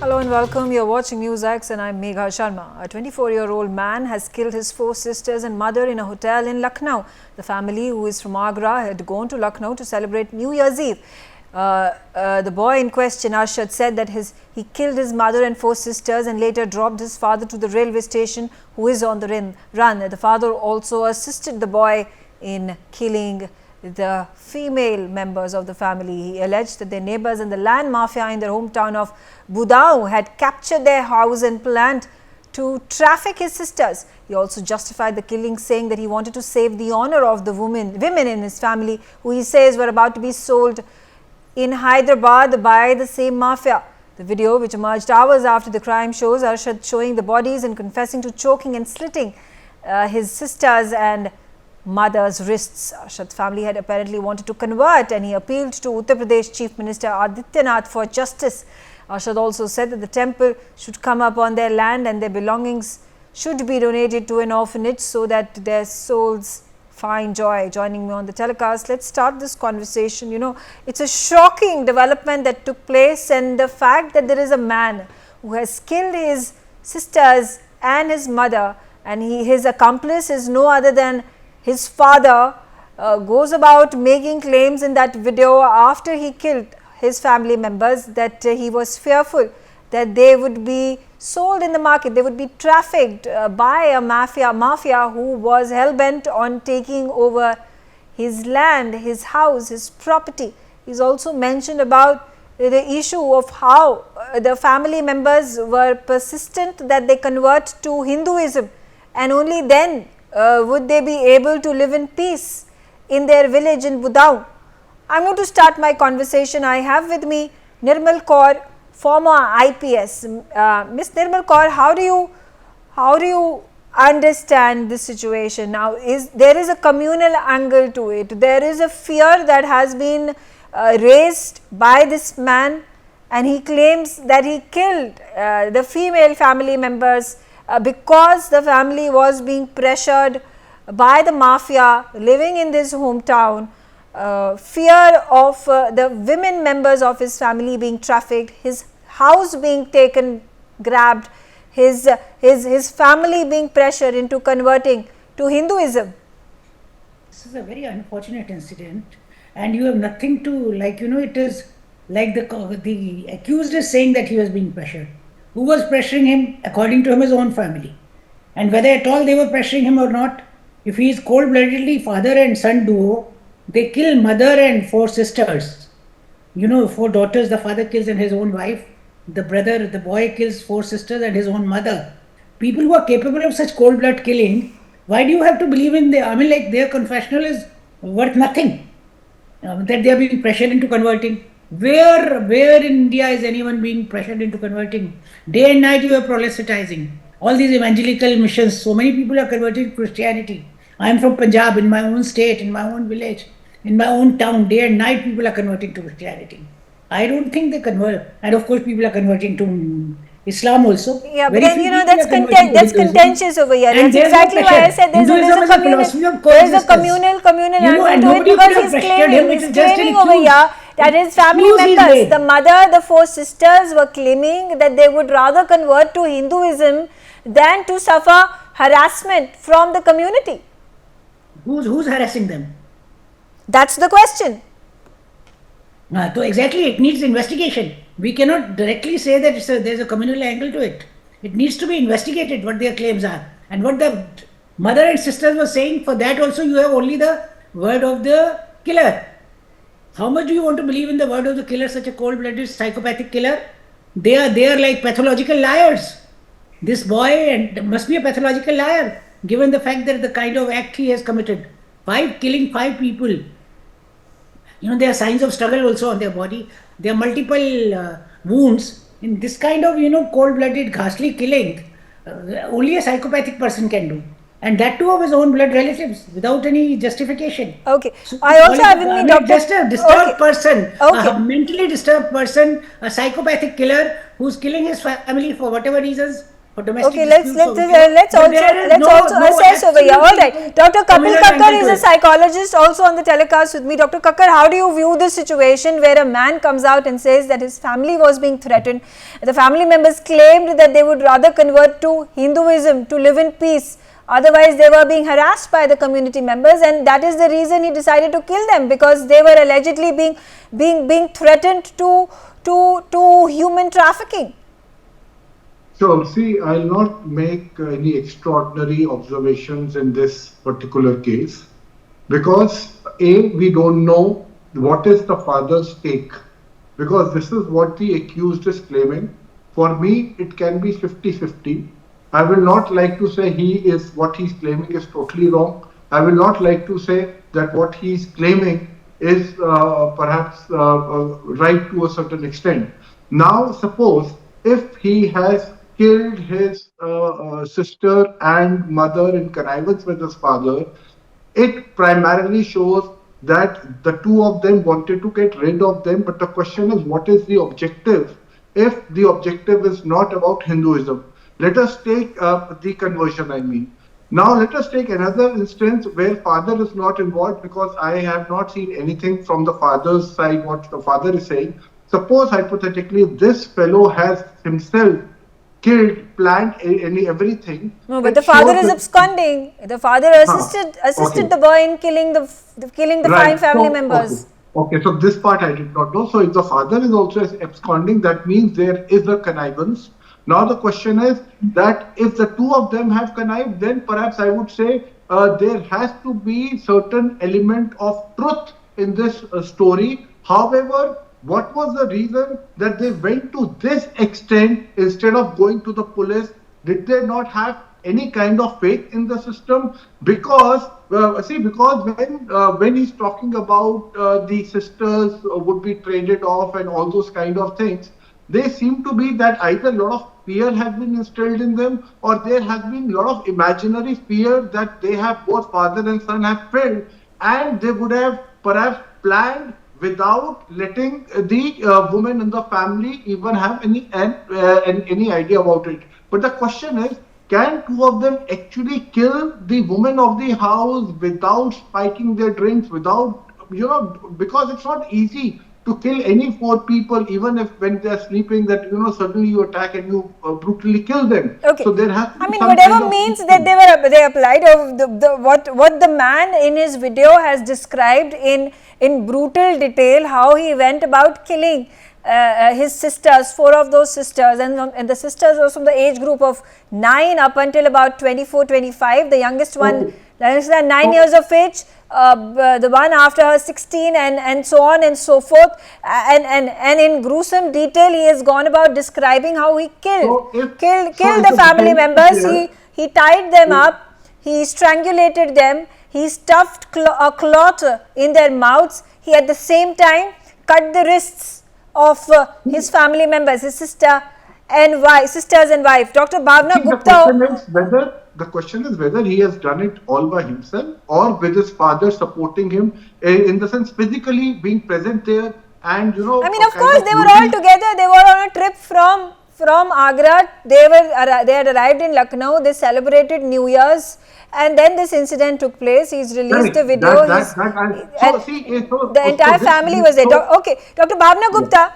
Hello and welcome. You're watching NewsX and I'm Megha Sharma. A 24-year-old man has killed his 4 sisters and mother in a hotel in Lucknow. The family, who is from Agra, had gone to Lucknow to celebrate New Year's Eve. The boy in question, Arshad, said that he killed his mother and 4 sisters and later dropped his father to the railway station, who is on the run. The father also assisted the boy in killing the female members of the family. He alleged that their neighbors and the land mafia in their hometown of Lucknow had captured their house and planned to traffic his sisters. He also justified the killing, saying that he wanted to save the honor of the women in his family, who he says were about to be sold in Hyderabad by the same mafia. The video, which emerged hours after the crime, shows Arshad showing the bodies and confessing to choking and slitting his sisters and mother's wrists. Arshad's family had apparently wanted to convert, and he appealed to Uttar Pradesh Chief Minister Adityanath for justice. Arshad also said that the temple should come up on their land and their belongings should be donated to an orphanage so that their souls find joy. Joining me on the telecast, let's start this conversation. You know, it's a shocking development that took place, and the fact that there is a man who has killed his sisters and his mother, and his accomplice is no other than his father, goes about making claims in that video after he killed his family members that he was fearful that they would be sold in the market, they would be trafficked by a mafia who was hell-bent on taking over his land, his house, his property. He's also mentioned about the issue of how the family members were persistent that they convert to Hinduism, and only then would they be able to live in peace in their village in Lucknow. I am going to start my conversation. I have with me Nirmal Kaur, former IPS. Ms. Nirmal Kaur, how do you understand this situation now? There is a communal angle to it. There is a fear that has been raised by this man, and he claims that he killed the female family members because the family was being pressured by the mafia living in this hometown. Fear of the women members of his family being trafficked, his house being taken, grabbed, his family being pressured into converting to Hinduism. This is a very unfortunate incident, and you have nothing to, it is like the accused is saying that he was being pressured. Who was pressuring him? According to him, his own family. And whether at all they were pressuring him or not, if he is cold-bloodedly father and son duo, they kill mother and 4 sisters. 4 daughters the father kills and his own wife. The boy kills 4 sisters and his own mother. People who are capable of such cold-blood killing, why do you have to believe in their confessional is worth nothing? That they are being pressured into converting. Where in India is anyone being pressured into converting? Day and night you are proselytizing. All these evangelical missions, so many people are converting to Christianity. I am from Punjab, in my own state, in my own village, in my own town. Day and night people are converting to Christianity. I don't think they convert. And of course people are converting to Islam also. Yeah, but then that's contentious over here. That's exactly why I said there's a communal angle to it, because he's claiming over here that his family members, the mother, the 4 sisters, were claiming that they would rather convert to Hinduism than to suffer harassment from the community. Who's harassing them? That's the question. So exactly, it needs investigation. We cannot directly say that there's a communal angle to it. It needs to be investigated what their claims are. And what the mother and sisters were saying, for that also you have only the word of the killer. How much do you want to believe in the word of the killer, such a cold-blooded psychopathic killer? They are like pathological liars. This boy must be a pathological liar, given the fact that the kind of act he has committed. Killing 5 people. There are signs of struggle also on their body. There are multiple wounds. In this kind of, cold-blooded, ghastly killing, only a psychopathic person can do. And that too of his own blood relatives, without any justification. Okay. So I also have with me Dr. Just a disturbed person, a mentally disturbed person, a psychopathic killer who's killing his family for whatever reasons. for domestic Okay, disputes over here. let's But there is also assess over here. All absolutely right, no Dr. Kapil communal Kakkar angle is to a it. psychologist also on the telecast with me. Dr. Kakkar, how do you view this situation where a man comes out and says that his family was being threatened? The family members claimed that they would rather convert to Hinduism to live in peace. Otherwise, they were being harassed by the community members, and that is the reason he decided to kill them, because they were allegedly being threatened to human trafficking. So, see, I'll not make any extraordinary observations in this particular case because A, we don't know what is the father's take, because this is what the accused is claiming. For me, it can be 50-50. I will not like to say what he's claiming is totally wrong. I will not like to say that what he's claiming is perhaps right to a certain extent. Now, suppose if he has killed his sister and mother in connivance with his father, it primarily shows that the two of them wanted to get rid of them. But the question is, what is the objective? If the objective is not about Hinduism, let us take the conversion, I mean. Now, let us take another instance where father is not involved, because I have not seen anything from the father's side, what the father is saying. Suppose hypothetically this fellow has himself killed, planned any everything. No, but It the father shows is that. absconding. The father assisted Okay. the boy in killing the five Right. family So, okay. members. Okay. So this part I did not know. So if the father is also absconding, that means there is a connivance. Now the question is that if the two of them have connived, then perhaps I would say there has to be certain element of truth in this story. However, what was the reason that they went to this extent instead of going to the police? Did they not have any kind of faith in the system? Because because when he's talking about the sisters would be traded off and all those kind of things, they seem to be that either a lot of fear has been instilled in them, or there has been a lot of imaginary fear that they have, both father and son have felt, and they would have perhaps planned without letting the woman in the family even have any idea about it. But the question is, can two of them actually kill the woman of the house without spiking their drinks, without, because it's not easy to kill any four people, even if when they're sleeping, that, suddenly you attack and you brutally kill them. Okay. So there has to I be mean, some kind whatever of means thinking. that they applied of what the man in his video has described in brutal detail, how he went about killing his sisters, four of those sisters, and the sisters was from the age group of 9 up until about 24, 25. The youngest one, Okay. that is 9 So, years of age. The one after her 16, and so on and so forth, and in gruesome detail he has gone about describing how he so if killed so if the the family defense is members. there, He tied them if, up, he strangulated them, he stuffed a cloth in their mouths. He at the same time cut the wrists of his family members, his sisters and wife. Dr. Bhavna see, Gupta. the question is whether he has done it all by himself or with his father supporting him, in the sense physically being present there, and I mean, of kind course, of they were all using. together. They were on a trip from Agra. They had arrived in Lucknow. They celebrated New Year's, and then this incident took place. He's released a Correct. video. So see, The entire this, family was there. so Okay, Dr. Bhavna yeah. Gupta.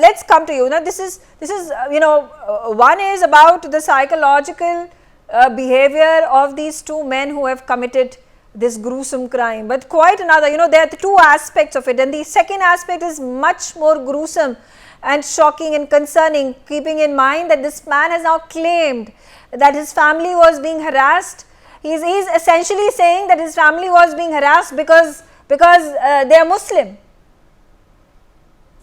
Let's come to you now. This is one is about the psychological behavior of these two men who have committed this gruesome crime, but quite another, there are the two aspects of it, and the second aspect is much more gruesome and shocking and concerning, keeping in mind that this man has now claimed that his family was being harassed. He's essentially saying that his family was being harassed because they are Muslim.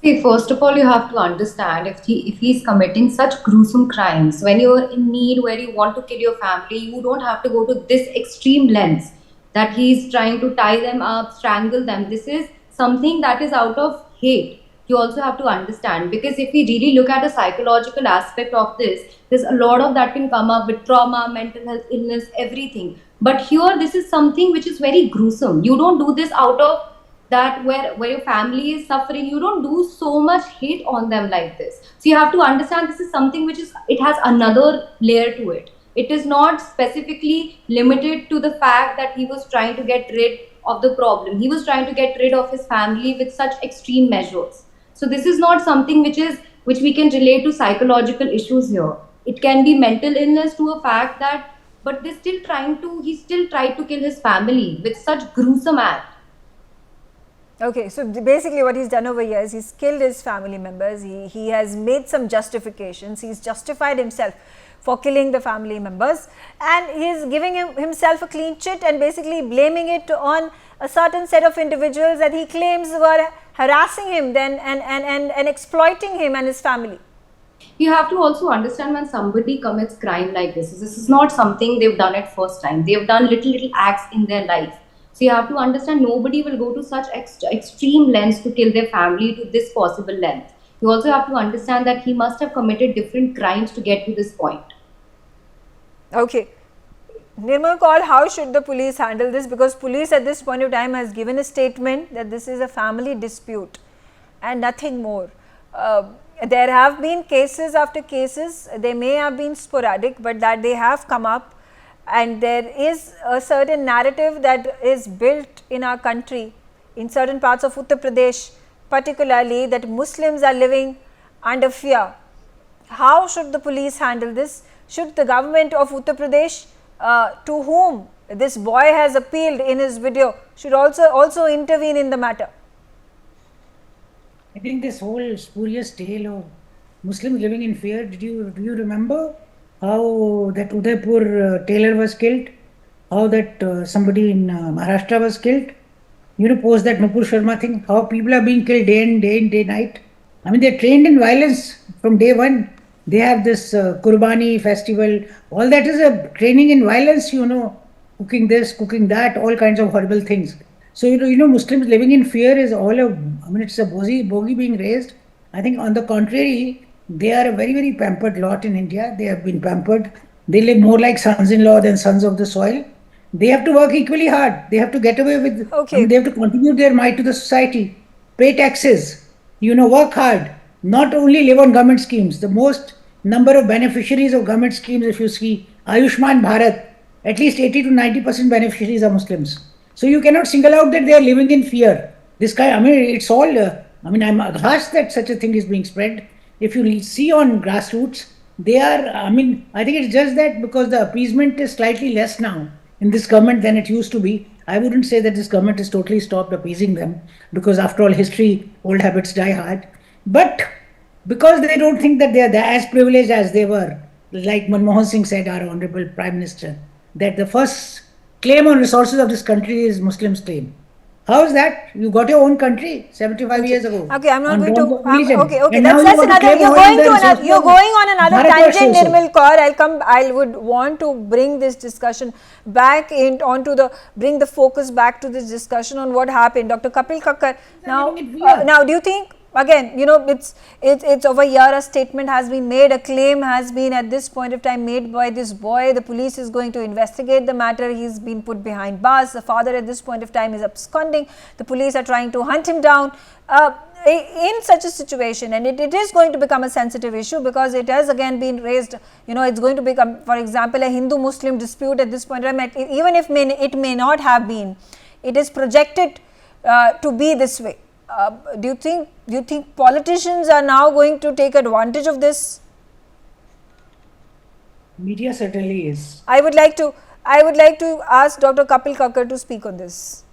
See, first of all, you have to understand, if he's committing such gruesome crimes, when you're in need, where you want to kill your family, you don't have to go to this extreme lengths that he's trying to tie them up, strangle them. This is something that is out of hate. You also have to understand, because if we really look at the psychological aspect of this, there's a lot of that can come up with trauma, mental health, illness, everything. But here, this is something which is very gruesome. You don't do this out of that where your family is suffering, you don't do so much hate on them like this. So you have to understand this is something which is, it has another layer to it. It is not specifically limited to the fact that he was trying to get rid of the problem. He was trying to get rid of his family with such extreme measures. So this is not something which we can relate to psychological issues here. It can be mental illness to a fact that, but he still tried to kill his family with such gruesome act. Okay, so basically what he's done over here is he's killed his family members. He has made some justifications. He's justified himself for killing the family members, and he's giving himself a clean chit and basically blaming it on a certain set of individuals that he claims were harassing him then and exploiting him and his family. You have to also understand, when somebody commits crime like this is not something they've done at first time. They've done little acts in their life. So you have to understand, nobody will go to such extreme lengths to kill their family to this possible length. You also have to understand that he must have committed different crimes to get to this point. Okay. Nirmal Kaur, how should the police handle this? Because police at this point of time has given a statement that this is a family dispute and nothing more. There have been cases after cases, they may have been sporadic, but that they have come up, and there is a certain narrative that is built in our country, in certain parts of Uttar Pradesh particularly, that Muslims are living under fear. How should the police handle this? Should the government of Uttar Pradesh, to whom this boy has appealed in his video, should also intervene in the matter? I think this whole spurious tale of Muslims living in fear, do you remember how that Udaipur tailor was killed? How that somebody in Maharashtra was killed? Post that Nupur Sharma thing, how people are being killed day in, day night. I mean, they're trained in violence from day one. They have this Kurbani festival. All that is a training in violence, cooking this, cooking that, all kinds of horrible things. So, Muslims living in fear is it's a bogey being raised. I think on the contrary, they are a very, very pampered lot in India. They have been pampered. They live more like sons-in-law than sons of the soil. They have to work equally hard. They have to get away with, Okay. they have to contribute their might to the society, pay taxes, work hard, not only live on government schemes. The most number of beneficiaries of government schemes, if you see, Ayushman Bharat, at least 80 to 90% beneficiaries are Muslims. So you cannot single out that they are living in fear. This guy, it's all, I'm aghast that such a thing is being spread. If you see on grassroots, they are, I think it's just that because the appeasement is slightly less now in this government than it used to be. I wouldn't say that this government has totally stopped appeasing them, because after all, history, old habits die hard. But because they don't think that they are as privileged as they were, like Manmohan Singh said, our Honorable Prime Minister, that the first claim on resources of this country is Muslims' claim. How is that? You got your own country 75 years ago. Okay, I'm not going to. Okay. And That's another. You're going on another tangent, Nirmal Kaur. I would want to bring this discussion back bring the focus back to this discussion on what happened. Dr. Kapil Kakkar. Now, do you think? Again, it's over here, a statement has been made, a claim has been at this point of time made by this boy. The police is going to investigate the matter. He's been put behind bars. The father at this point of time is absconding. The police are trying to hunt him down. In such a situation, and it is going to become a sensitive issue, because it has again been raised, it's going to become, for example, a Hindu-Muslim dispute at this point of time. Even if it may not have been, it is projected to be this way. Do you think politicians are now going to take advantage of this? Media certainly is. I would like to ask Dr. Kapil Kakkar to speak on this.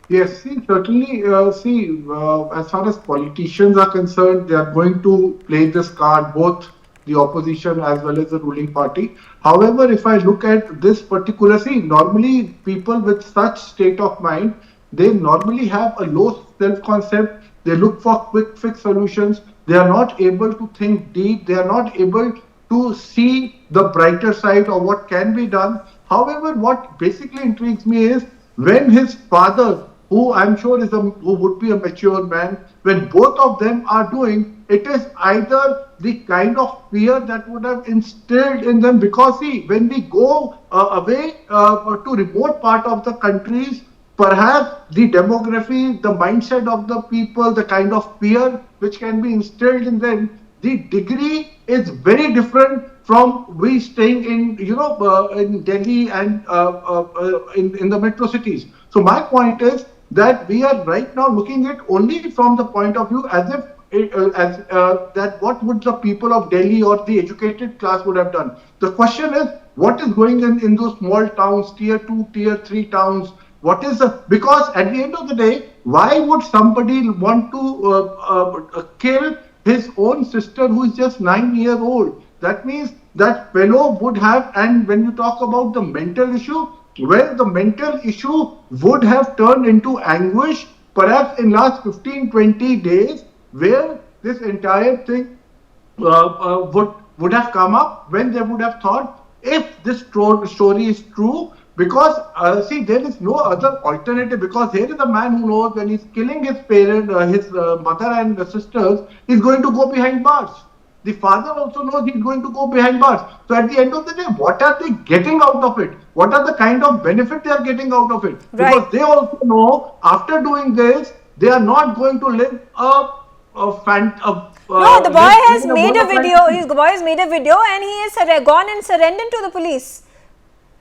Yes, certainly, as far as politicians are concerned, they are going to play this card, both the opposition as well as the ruling party. However, if I look at this particular, normally people with such state of mind, they normally have a low self-concept. They look for quick fix solutions. They are not able to think deep. They are not able to see the brighter side of what can be done. However, what basically intrigues me is when his father, who I'm sure who would be a mature man, when both of them are doing, it is either the kind of fear that would have instilled in them, because when we go away to remote part of the countries, perhaps the demography, the mindset of the people, the kind of fear which can be instilled in them, the degree is very different from we staying in, in Delhi and in the metro cities. So my point is that we are right now looking at only from the point of view as if that what would the people of Delhi or the educated class would have done. The question is what is going in those small towns, tier 2, tier 3 towns. What is because at the end of the day, why would somebody want to kill his own sister who is just 9 years old? That means that fellow would have, and when you talk about the mental issue, well, the mental issue would have turned into anguish perhaps in last 15-20 days, where this entire thing would have come up, when they would have thought if this story is true, because see, there is no other alternative, because here is a man who knows when he's killing his parent, his mother and sisters, he's going to go behind bars. The father also knows he's going to go behind bars. So at the end of the day, what are they getting out of it? What are the kind of benefit they are getting out of it? Right. Because they also know after doing this, they are not going to live no, the boy has made a video. The boy has made a video, and he has gone and surrendered to the police.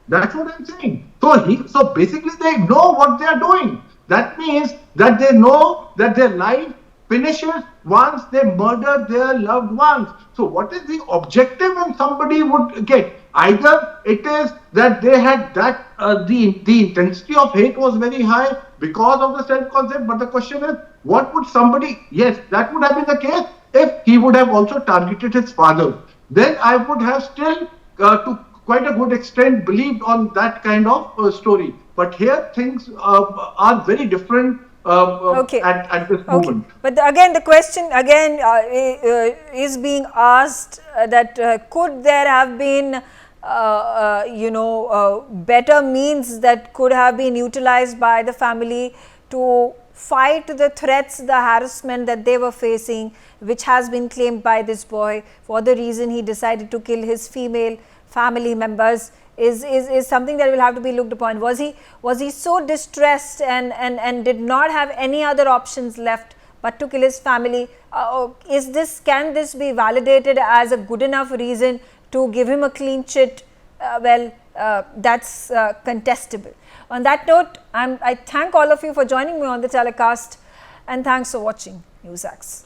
That's what I'm saying. So basically they know what they are doing. That means that they know that their life finishes once they murder their loved ones. So what is the objective when somebody would get? Either it is that they had that the intensity of hate was very high because of the self-concept, but the question is, what would somebody, yes, that would have been the case if he would have also targeted his father. Then I would have still to quite a good extent believed on that kind of story. But here things are very different at this moment. But again, the question again is being asked that could there have been better means that could have been utilized by the family to fight the threats, the harassment that they were facing, which has been claimed by this boy for the reason he decided to kill his female family members, is something that will have to be looked upon. Was he so distressed and did not have any other options left but to kill his family? Can this be validated as a good enough reason to give him a clean chit? That's contestable. On that note, I thank all of you for joining me on the telecast, and thanks for watching NewsX.